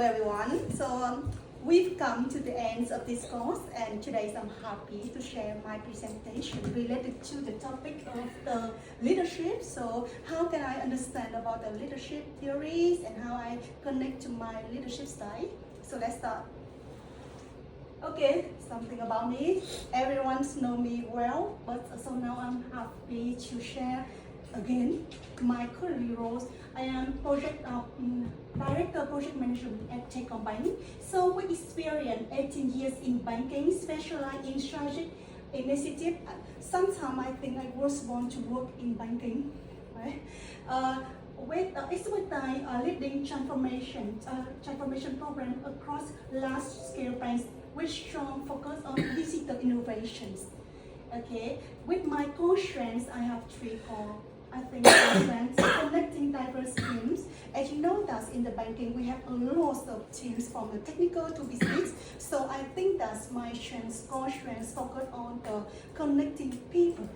everyone. We've come to the end of this course, and today I'm happy to share my presentation related to the topic of the leadership. So how can I understand about the leadership theories and how I connect to my leadership style? So let's start. Okay, something about me. Everyone knows me well, but so now I'm happy to share again my current roles. I am director project management at tech company. So with experience 18 years in banking, specialized in strategic initiative. Sometimes I think I was born to work in banking, right? With expertise leading transformation program across large-scale banks with strong focus on digital innovations. Okay, with my core strengths, I have three core. I think strengths connecting diverse teams. As you know, that in the banking we have a lot of teams from the technical to business. So I think that's my strengths, core strengths, focus on the connecting people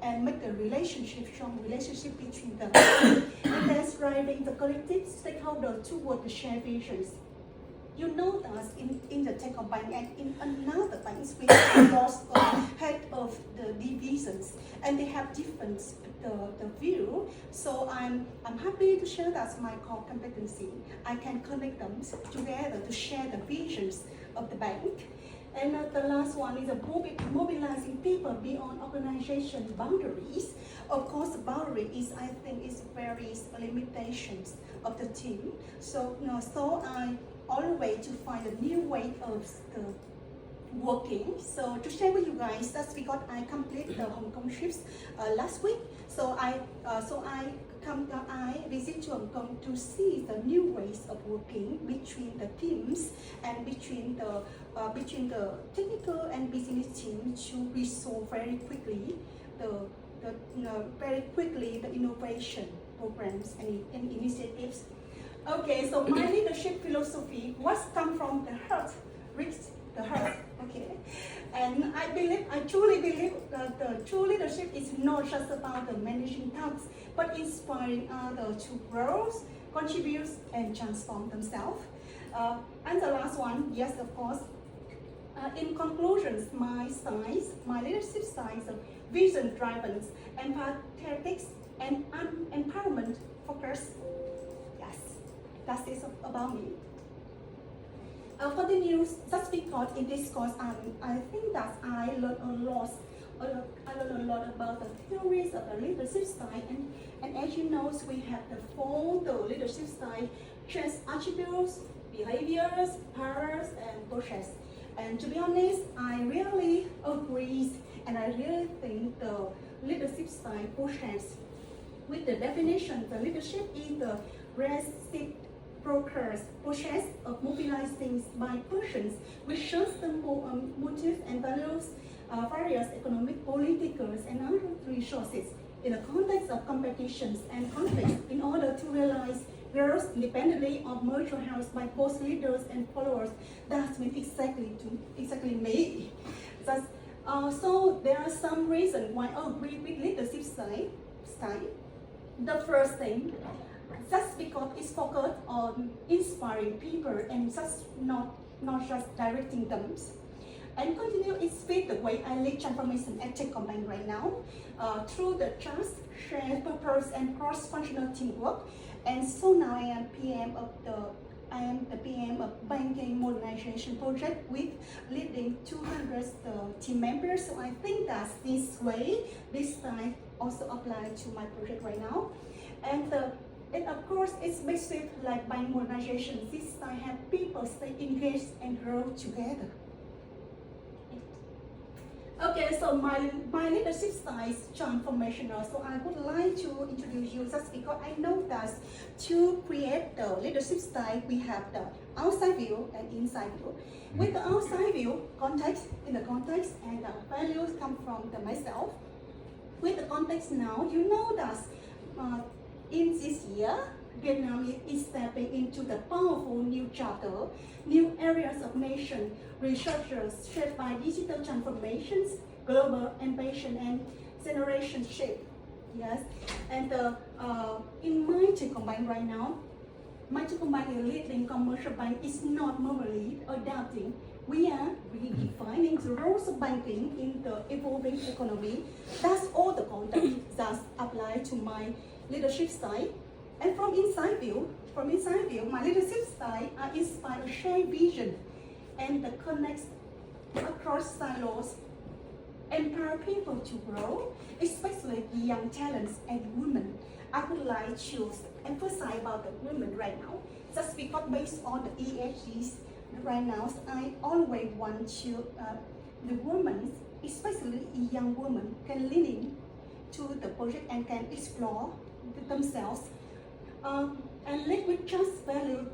and make a strong relationship between them. And that's driving the collective stakeholder toward the shared visions. You know that in the tech company and in another banks we have lots of head of the divisions and they have different the view. So I'm happy to share that's my core competency. I can connect them together to share the visions of the bank. And the last one is mobilizing people beyond organization boundaries. Of course, the boundary is, I think, is various limitations of the team. So I always to find a new way of the working. So to share with you guys, that's because I completed the Hong Kong trips last week. So I visit to Hong Kong to see the new ways of working between the teams and between the technical and business team to resolve very quickly the innovation programs and initiatives. Okay, so my leadership philosophy was come from the heart, reach the heart. Okay, and I truly believe that the true leadership is not just about the managing tasks, but inspiring others to grow, contribute, and transform themselves. And the last one, yes, of course. In conclusions, my leadership styles of vision-driven, empathetic, and empowerment focused. Yes, that is about me. Continue just because in this course, I think that I learned a lot. I learned a lot about the theories of the leadership style, and as you know, we have the leadership style: traits, attributes, behaviors, powers, and process. And to be honest, I really agree, and I really think the leadership style process with the definition, the leadership is the process of mobilizing by persons with certain motives and values, various economic, political, and other resources in the context of competitions and conflicts in order to realize growth independently of mutual health by both leaders and followers. That's exactly me. So there are some reasons why I agree with leadership style. The first thing, just because it's focused on inspiring people and just not just directing them. And continue is fit the way I lead transformation at tech company right now through the trust, shared purpose, and cross-functional teamwork. And so now I am the PM of banking modernization project with leading 200 team members. So I think that this style also applies to my project right now. And of course, it's basic like bank modernization. This style have people stay engaged and grow together. Okay, so my leadership style is transformational. So I would like to introduce you just because I know that to create the leadership style, we have the outside view and inside view. With the outside view, in the context, and the values come from myself. With the context now, you know that in this year, Vietnam is stepping into the powerful new chapter, new areas of nation, researchers shaped by digital transformations, global ambition, and generation shape. Yes, and in my tech combine right now, my company leading commercial bank is not normally adapting. We are redefining the roles of banking in the evolving economy. That's all the content that apply to my leadership style. And from inside view, my leadership style are inspired by a shared vision and the connects across silos, empower people to grow, especially young talents and women. I would like to emphasize about the women right now, just because based on the ESGs right now, I always want to the women, especially young women, can lean in to the project and can explore themselves and live with just value,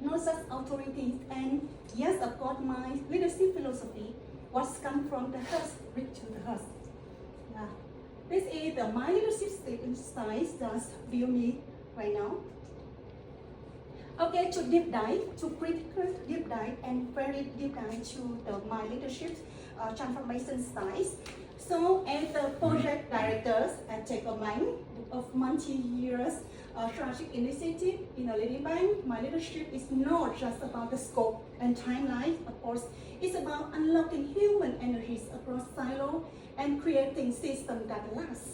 not just authorities. And yes, of course, my leadership philosophy was come from the heart, reach to the heart. Yeah. This is my leadership style that view me right now. Okay, to deep dive, to critical deep dive and very deep dive to my leadership transformation styles. So, as the project directors at Bank of multi-years strategic initiative in a leading bank, my leadership is not just about the scope and timeline. Of course, it's about unlocking human energies across silos and creating systems that last.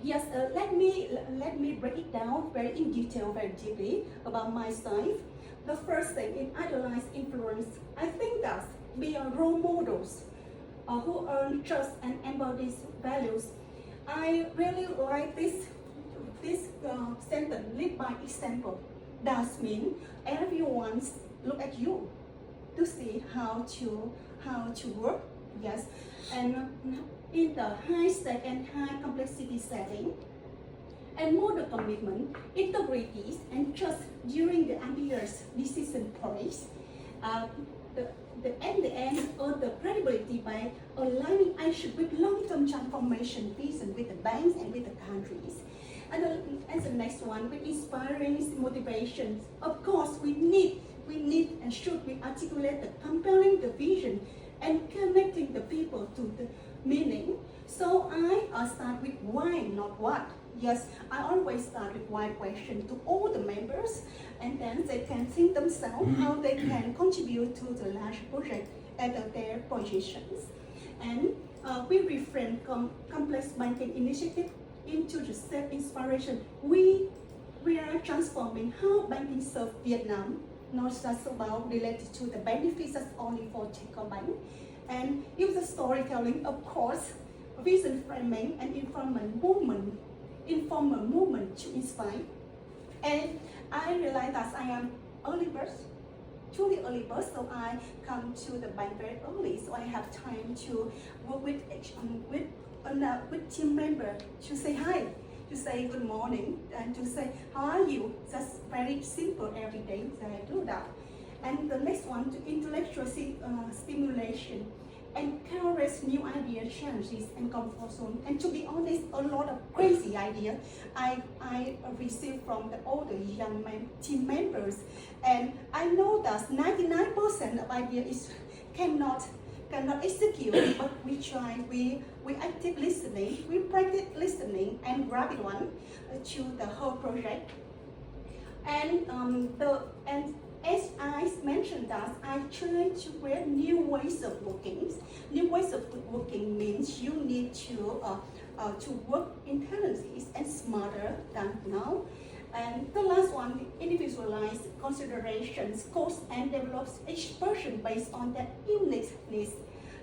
Yes, let me break it down very in detail, very deeply about my style. The first thing in idolize influence, I think that we are role models who earn trust and embody values. I really like this sentence, live by example. That means everyone look at you to see how to work. Yes, and in the high stake and high complexity setting, and model commitment, integrity, and trust during the ambiguous decision process. The end of the credibility by aligning action with long-term transformation vision with the banks and with the countries. And the next one, with inspiring motivation. Of course, we need and should we articulate the compelling the vision and connecting the people to the meaning. So I start with why, not what. Yes, I always start with why question to all the members, and then they can think themselves how they can contribute to the large project at their positions. And we reframe complex banking initiative into the self-inspiration. We are transforming how banking serves Vietnam, not just about related to the benefits that's only for Techcombank. And use the storytelling, of course, vision framing and informal movement to inspire. And I realize that I am truly early bird, so I come to the bank very early, so I have time to work with team member to say hi, to say good morning, and to say how are you. That's very simple every day that I do that. And the next one, to intellectual stimulation, encourage new ideas, challenges, and comfort zone. And to be honest, a lot of crazy ideas I received from the older young team members. And I know that 99% of ideas cannot execute, but we try, we active listening, we practice listening and grabbing one to the whole project. And as I mentioned that I try to create new ways of working. New ways of working means you need to work intelligently and smarter than now. And the last one, individualize considerations, cost and develops each person based on their unique needs.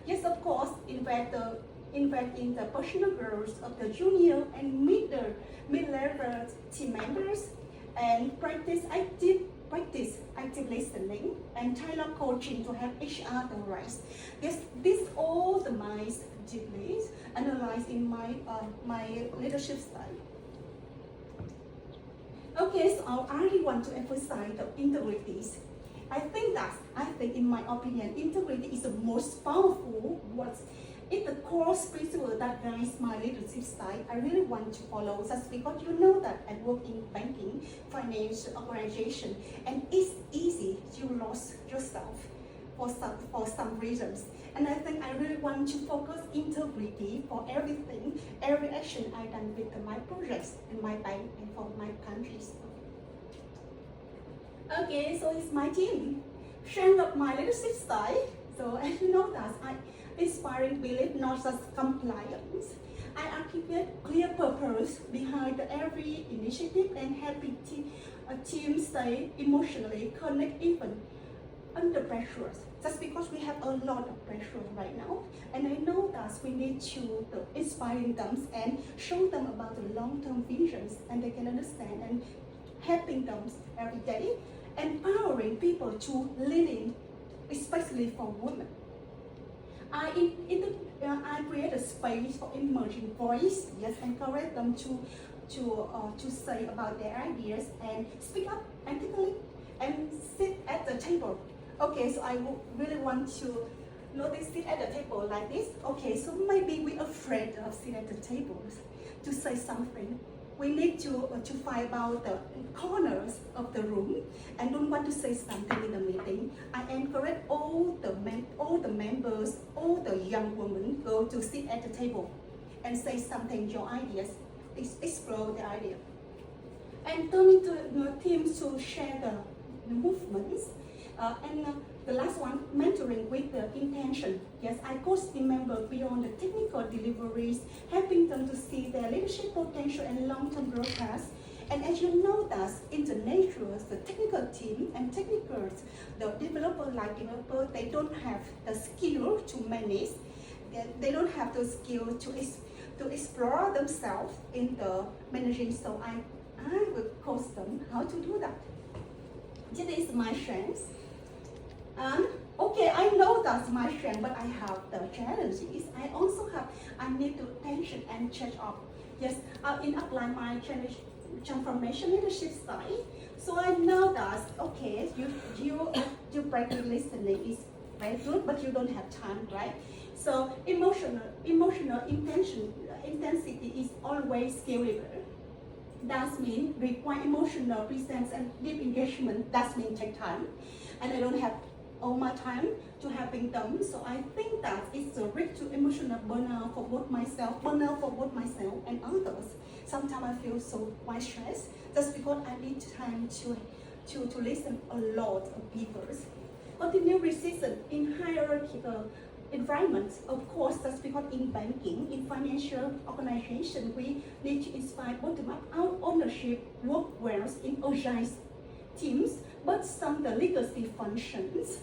Yes, of course, invest in the personal growth of the junior and mid-level team members, and practice active listening and tailor coaching to help each other rise. This all the minds deeply analyzed in my leadership style. Okay, so I really want to emphasize the integrities. I think in my opinion, integrity is the most powerful word. It's the core principle that guides my leadership style. I really want to follow just because you know that I work in banking, financial organization, and it's easy to lose yourself for some reasons. And I think I really want to focus integrity for everything, every action I done with my projects and my bank and for my countries. Okay, so it's my team. Sharing up my leadership style. So as you know that I inspiring belief, not just compliance. I articulate clear purpose behind every initiative and helping team stay emotionally connect even under pressure. Just because we have a lot of pressure right now, and I know that we need to inspire them and show them about the long-term visions, and they can understand and helping them every day, empowering people to leading, especially for women. I create a space for emerging voice, yes, encourage them to say about their ideas and speak up ethically and sit at the table. Okay, so I really want to notice sit at the table like this. Okay, so maybe we're afraid of sitting at the tables to say something. We need to find about the corners of the room and don't want to say something in the meeting. I encourage all the members, all the young women go to sit at the table and say something, your ideas, explore the idea. And turning to the teams to share the movements. The last one, mentoring with the intention. Yes, I coach team members beyond the technical deliveries, helping them to see their leadership potential and long-term growth paths. And as you know that in the nature, the technical team and technicals, the developer, they don't have the skill to manage. They don't have the skill to explore themselves in the managing. So I will coach them how to do that. This is my strength. Okay, I know that's my strength, but I have the challenges. I need to attention and change up. Yes, in apply my transformation leadership style. So I know that, okay, you practice listening is very good, but you don't have time, right? So emotional intensity is always scalable. That means require emotional presence and deep engagement. That means take time, and I don't have all my time to having them. So I think that it's a risk to emotional burnout for both myself and others. Sometimes I feel so quite stressed just because I need time to listen a lot of people. Continue resistance in hierarchical environments. Of course, that's because in banking, in financial organization, we need to inspire bottom-up ownership, work well in agile teams, but some the legacy functions,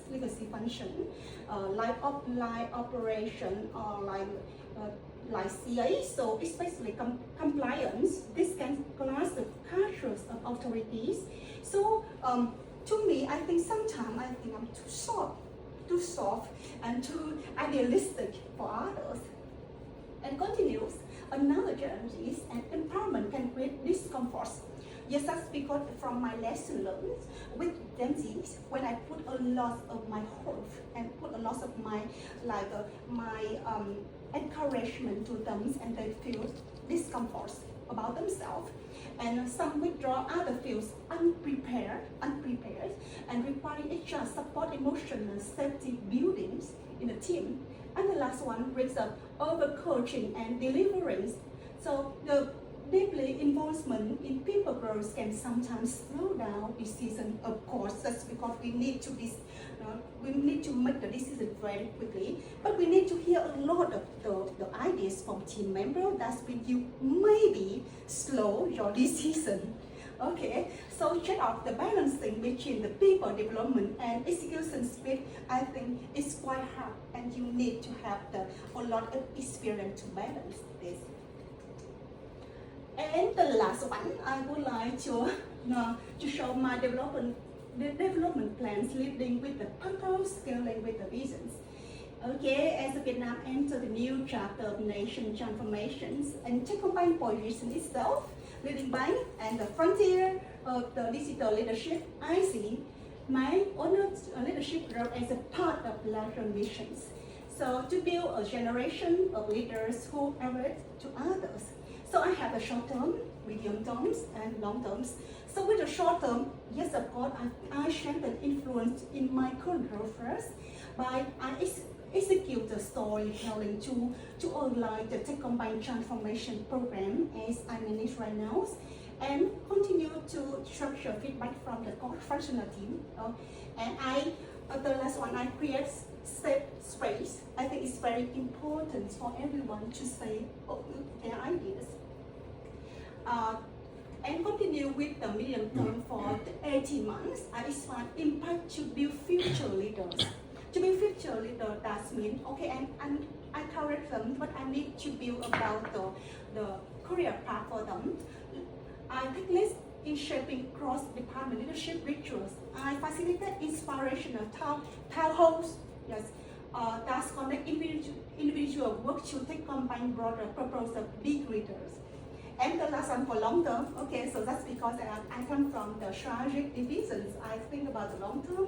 like operation or like CA, so especially compliance, this can class the cultures of authorities. So to me, I think sometimes I'm too soft and too idealistic for others. And continues, another challenge is an empowerment can create discomfort. Yes, that's because from my lesson learned with Dempsey's, when I put a lot of my hope and put a lot of my encouragement to them, and they feel discomfort about themselves, and some withdraw, other feels unprepared, and requiring extra support, emotional safety buildings in the team. And the last one brings up over coaching and deliverance. So the deeply involvement in people growth can sometimes slow down decision. Of course, that's because we need to make the decision very quickly, but we need to hear a lot of the ideas from team members. That's when you maybe slow your decision. Okay, so check out the balancing between the people development and execution speed. I think it's quite hard, and you need to have a lot of experience to balance this. And the last one, I would like to show my development plans, leading with the purpose, scaling with the visions. Okay, as Vietnam enters the new chapter of nation transformations and Techcombank position itself, leading bank and the frontier of the digital leadership, I see my own leadership role as a part of larger missions. So to build a generation of leaders who elevate to others. So I have a short term, medium terms, and long terms. So with the short term, yes, of course, I strengthen influence in my current role first by execute the storytelling to align the Techcombank transformation program as I manage right now. and continue to structure feedback from the cross-functional team. And the last one, I create safe space. I think it's very important for everyone to say their ideas. And continue with the medium term for the 18 months. I expect impact to build future leaders. To build future leader, that means, okay, and I correct them, but I need to build about the career path for them. I take lead in shaping cross-department leadership rituals. I facilitate inspirational town halls, yes, that connect individual work to take combine broader purpose of big leaders. And the last one for long term, okay, so that's because I come from the strategic divisions. I think about the long term,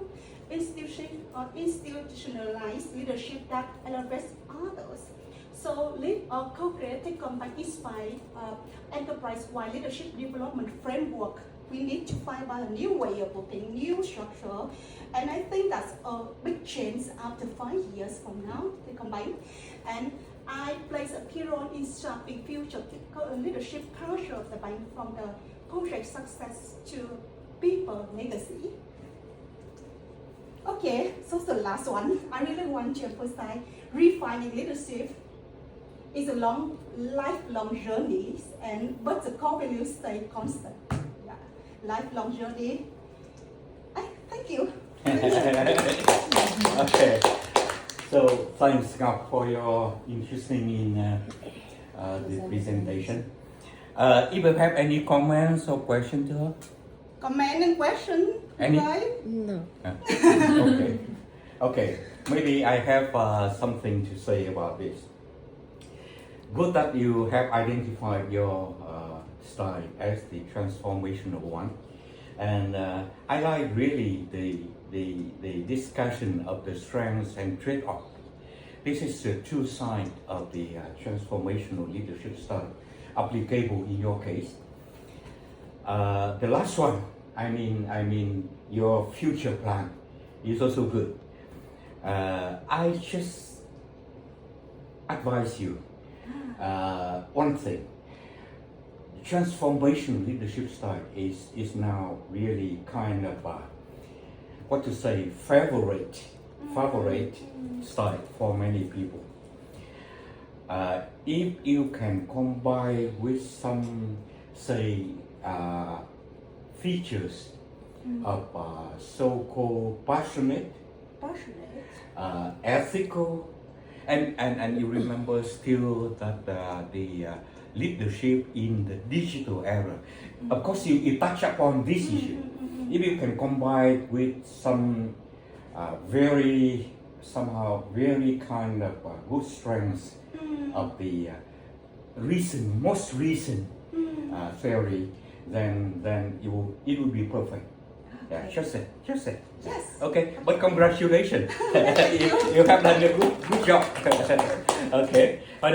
institutionalized leadership that elevates others. So lead or co-create, take combine, inspire enterprise-wide leadership development framework. We need to find out a new way of working, new structure. And I think that's a big change after 5 years from now, they combine. And I plays a key role in shaping future leadership culture of the bank from the project success to people legacy. Okay, so the last one, I really want to emphasize refining leadership is a lifelong journey, but the core values stay constant. Yeah, lifelong journey. Thank you. Okay. So thanks Ngọc for your interesting in the presentation. If you have any comments or questions to her? Comment and question? Any? Right? No. Okay. Okay. Maybe I have something to say about this. Good that you have identified your style as the transformational one, and I like really the discussion of the strengths and trade-off. This is the two sides of the transformational leadership style applicable in your case. The last one, I mean your future plan is also good. I just advise you one thing. Transformational leadership style is now really kind of what to say, favorite style for many people. If you can combine with some, say, features of so-called passionate, ethical, and you remember still that the leadership in the digital era. Of course, you touch upon this issue. If you can combine with some very kind of good strengths of the most recent theory, then it will be perfect. Yeah, just it. Yes. Okay, but congratulations. You have done a good job. Okay.